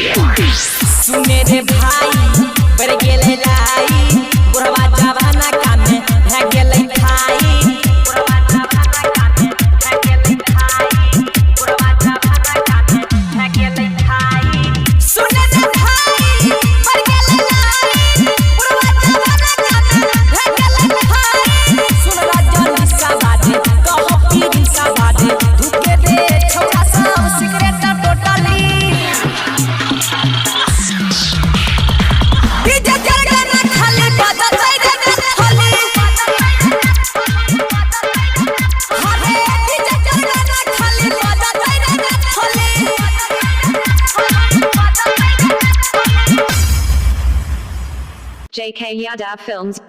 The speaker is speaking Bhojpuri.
सुने रे भाई बर गेले लाई बुढ़वा जवाना कामे भे गेले खाई बुढ़वा जवाना कामे भे गेले खाई बुढ़वा जवाना कामे भे गेले खाई सुने रे भाई बर गेले लाई बुढ़वा जवाना कामे भे गेले खाई सुन राजनी सा बाजे कहो पीरी सा बाजे धुके दे छोरा सा cigarette totally JK Yadav Films